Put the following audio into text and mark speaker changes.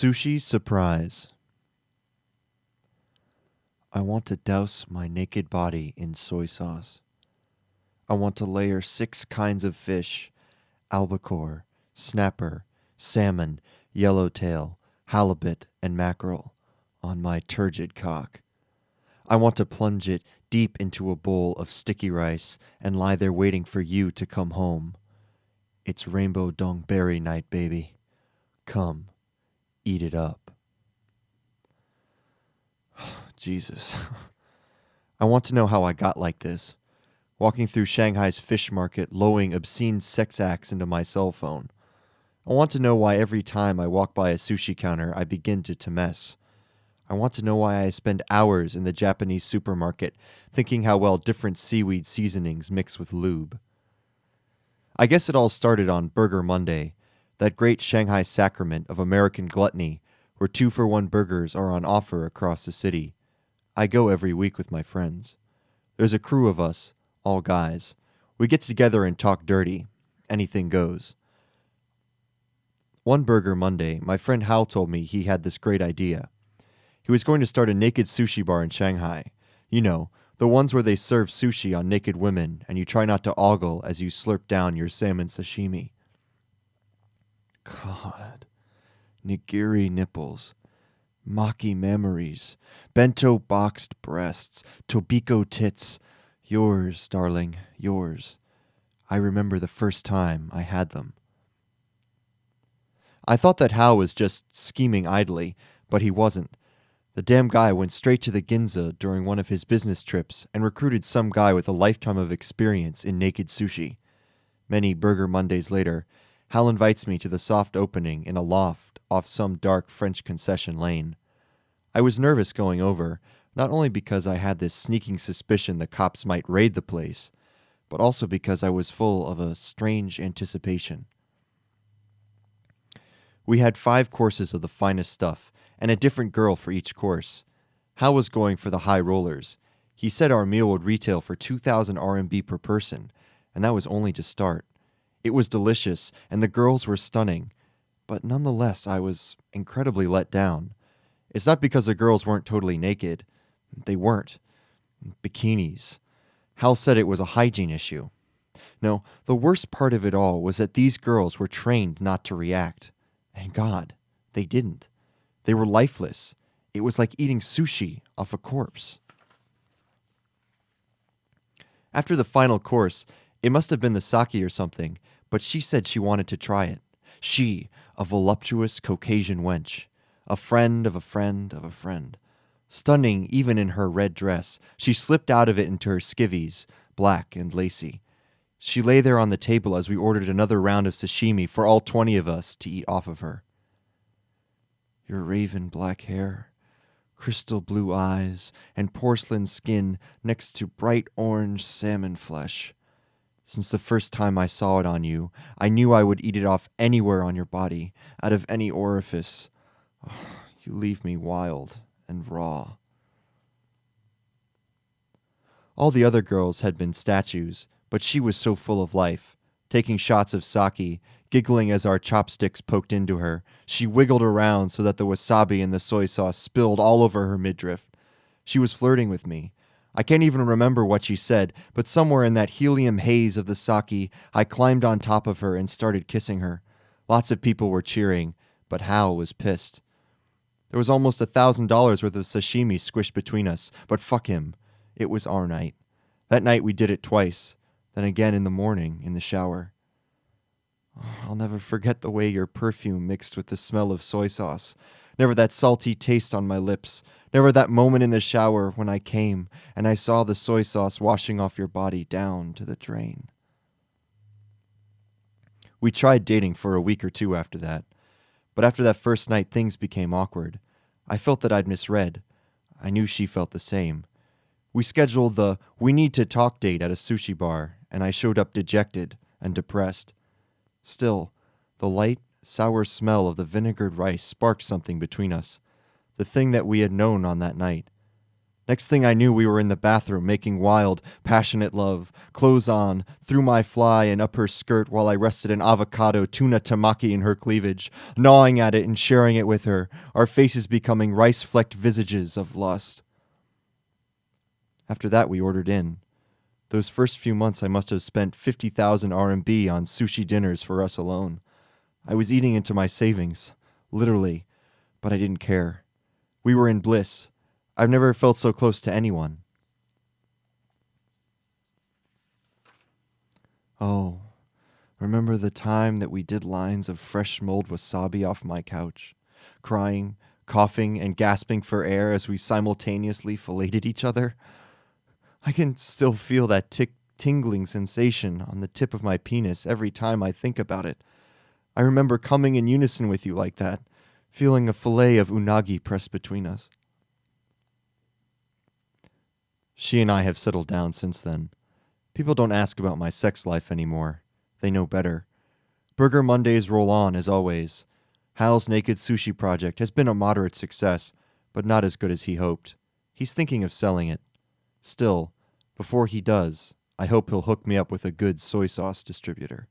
Speaker 1: Sushi Surprise. I want to douse my naked body in soy sauce. I want to layer 6 kinds of fish: albacore, snapper, salmon, yellowtail, halibut, and mackerel on my turgid cock. I want to plunge it deep into a bowl of sticky rice and lie there waiting for you to come home. It's rainbow dongberry night, baby. Come, eat it up. Jesus. I want to know how I got like this. Walking through Shanghai's fish market, lowing obscene sex acts into my cell phone. I want to know why every time I walk by a sushi counter, I begin to mess. I want to know why I spend hours in the Japanese supermarket thinking how well different seaweed seasonings mix with lube. I guess it all started on Burger Monday, that great Shanghai sacrament of American gluttony where 2-for-1 burgers are on offer across the city. I go every week with my friends. There's a crew of us, all guys. We get together and talk dirty. Anything goes. One Burger Monday, my friend Hal told me he had this great idea. He was going to start a naked sushi bar in Shanghai. You know, the ones where they serve sushi on naked women and you try not to ogle as you slurp down your salmon sashimi. God. Nigiri nipples. Maki memories. Bento boxed breasts. Tobiko tits. Yours, darling, yours. I remember the first time I had them. I thought that Hal was just scheming idly, but he wasn't. The damn guy went straight to the Ginza during one of his business trips and recruited some guy with a lifetime of experience in naked sushi. Many Burger Mondays later, Hal invites me to the soft opening in a loft off some dark French concession lane. I was nervous going over, not only because I had this sneaking suspicion the cops might raid the place, but also because I was full of a strange anticipation. We had 5 courses of the finest stuff, and a different girl for each course. Hal was going for the high rollers. He said our meal would retail for 2,000 RMB per person, and that was only to start. It was delicious, and the girls were stunning, but nonetheless I was incredibly let down. It's not because the girls weren't totally naked. They weren't. Bikinis. Hal said it was a hygiene issue. No, the worst part of it all was that these girls were trained not to react. And God, they didn't. They were lifeless. It was like eating sushi off a corpse. After the final course, it must have been the sake or something, but she said she wanted to try it. She, a voluptuous Caucasian wench. A friend of a friend of a friend. Stunning even in her red dress, she slipped out of it into her skivvies, black and lacy. She lay there on the table as we ordered another round of sashimi for all 20 of us to eat off of her. Your raven black hair, crystal blue eyes, and porcelain skin next to bright orange salmon flesh. Since the first time I saw it on you, I knew I would eat it off anywhere on your body, out of any orifice. Oh, you leave me wild and raw. All the other girls had been statues, but she was so full of life. Taking shots of sake, giggling as our chopsticks poked into her, she wiggled around so that the wasabi and the soy sauce spilled all over her midriff. She was flirting with me. I can't even remember what she said, but somewhere in that helium haze of the sake, I climbed on top of her and started kissing her. Lots of people were cheering, but Hal was pissed. There was almost $1,000 worth of sashimi squished between us, but fuck him. It was our night. That night we did it twice, then again in the morning in the shower. I'll never forget the way your perfume mixed with the smell of soy sauce. Never that salty taste on my lips. Never that moment in the shower when I came and I saw the soy sauce washing off your body down to the drain. We tried dating for a week or 2 after that. But after that first night, things became awkward. I felt that I'd misread. I knew she felt the same. We scheduled the "we need to talk" date at a sushi bar, and I showed up dejected and depressed. Still, the light, sour smell of the vinegared rice sparked something between us, the thing that we had known on that night. Next thing I knew, we were in the bathroom making wild, passionate love, clothes on, through my fly and up her skirt while I rested an avocado tuna tamaki in her cleavage, gnawing at it and sharing it with her, our faces becoming rice-flecked visages of lust. After that, we ordered in. Those first few months, I must have spent 50,000 RMB on sushi dinners for us alone. I was eating into my savings, literally, but I didn't care. We were in bliss. I've never felt so close to anyone. Oh, remember the time that we did lines of fresh mulled wasabi off my couch, crying, coughing, and gasping for air as we simultaneously filleted each other? I can still feel that tingling sensation on the tip of my penis every time I think about it. I remember coming in unison with you like that, feeling a fillet of unagi pressed between us. She and I have settled down since then. People don't ask about my sex life anymore. They know better. Burger Mondays roll on as always. Hal's Naked Sushi project has been a moderate success, but not as good as he hoped. He's thinking of selling it. Still, before he does, I hope he'll hook me up with a good soy sauce distributor.